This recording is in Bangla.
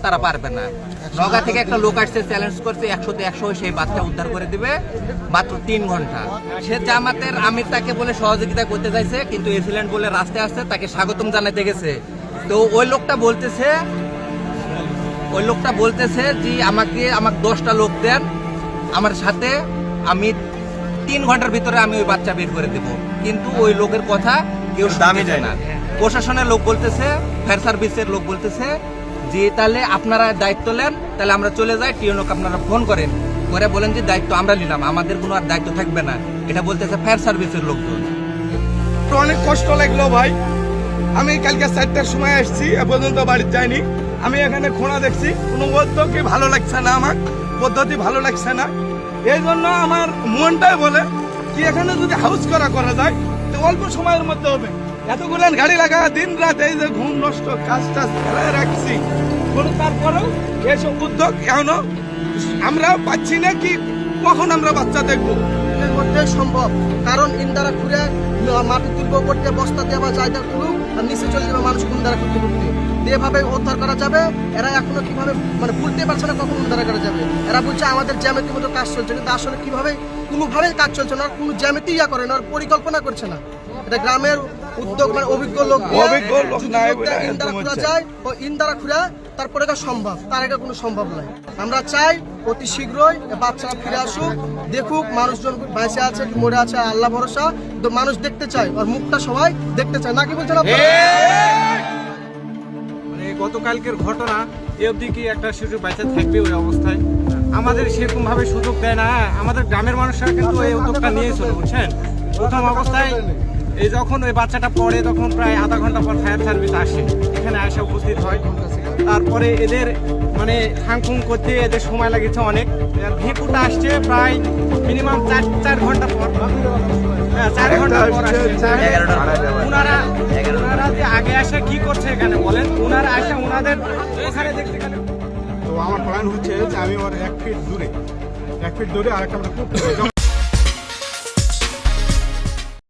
তারা পারবে না। নগা থেকে একটা লোক আসছে, চ্যালেঞ্জ করছে 100-তে 100 সেই বাচ্চা উদ্ধার করে দিবে মাত্র 3 ঘন্টা। সে জামাতের আমির তাকে বলে সহযোগিতা করতে চাইছে, কিন্তু এসিল্যান্ড বলে রাস্তায় আসছে, তাকে স্বাগতম জানাতে গেছে। তো ওই লোকটা বলতেছে যে আমাকে 10টা লোক দেন আমার সাথে, আমি 3 ঘন্টার ভিতরে আমি ওই বাচ্চা বের করে দেব। কিন্তু ওই লোকের কথা কেউ দামি যায় না। প্রশাসনের লোক বলতেছে, ফায়ার সার্ভিসের লোক বলতেছে যে তাহলে আপনারা দায়িত্ব নেন, তাহলে আমরা চলে যাই, টিএনওকে আপনারা ফোন করেন, করে বলেন যে দায়িত্ব আমরা নিলাম, আমাদের কোনো আর দায়িত্ব থাকবে না। এটা বলতেছে ফায়ার সার্ভিসের লোকজন। অনেক কষ্ট লাগলো ভাই। আমি কালকে 4টার সময় আসছি, এ পর্যন্ত বাড়ি যাইনি। আমি এখানে খোঁড়া দেখছি, কোনো পদ্ধতি ভালো লাগছে না, আমার পদ্ধতি ভালো লাগছে না। এই জন্য আমার মনটাই বলে কি এখানে যদি হাউস করা যায় তো অল্প সময়ের মধ্যে হবে। এতগুলো গাড়ি লাগা, দিন রাত এই যে ঘুম নষ্ট, কাজ টাজ ফেলায় রাখছি, কোনো তারপরেও এইসব উদ্যোগ এখনো আমরা পাচ্ছি না। কি কখন আমরা বাচ্চা দেখবো? এর মধ্যে সম্ভব, কারণ ইন্দারা ঘুরে মাটি তুলব করতে, বস্তা দেওয়া জায়গা তুলুক আর নিচে চলে যাবে মানুষ ইন্দারা করতে এভাবে উদ্ধার করা যাবে। এরা এখনো কিভাবে ভুলতে পারছে না কখন উদ্ধার করা যাবে। এরা বলছে আমাদের জ্যামিতির মতো কাজ চলছে, কিন্তু আসলে কিভাবে কোনোভাবেই কাজ চলছে না, কোনো জ্যামিতি করে না, পরিকল্পনা করছে না। এটা গ্রামের উদ্যোগ, অভিজ্ঞ লোক ইন্দারা খুঁড়া যায় ও ইন্দারা খুঁড়া তারপরে সম্ভব, তার আগে কোনো সম্ভব নয়। আমরা চাই অতি শীঘ্রই বাচ্চারা ফিরে আসুক, দেখুক মানুষজন বাইসে আছে কি মরে আছে, আল্লাহ ভরসা। তো মানুষ দেখতে চায়, আর মুখটা সবাই দেখতে চায়, নাকি বলছেন আপনারা? গতকালকের ঘটনা এ অবধি কি একটা শিশু বাচ্চা থাকবে ওই অবস্থায়? আমাদের সেরকম ভাবে সুযোগ দেয় না। আমাদের গ্রামের মানুষরা কিন্তু এই উদ্যোগটা নিয়েছিল, বুঝছেন। প্রথম অবস্থায় এই যখন ওই বাচ্চাটা পড়ে, তখন প্রায় আধা ঘন্টা পর ফায়ার সার্ভিস আসে, এখানে এসে উপস্থিত হয়। তারপরে এদের হাংকুং করতে এদের সময় লাগেছে অনেক। ভেঁকুটা আসছে প্রায় মিনিমাম 4 ঘন্টা পর। হ্যাঁ, 4 ঘন্টা পর আসছে। ওনারা যে আগে আসে কি করছে এখানে বলেন? ওনারা আসে ওনাদের ওখানে দেখতে গেলে। তো আমার প্ল্যান হচ্ছে যে আমি ওর 1 ফিট দূরে আরেকটা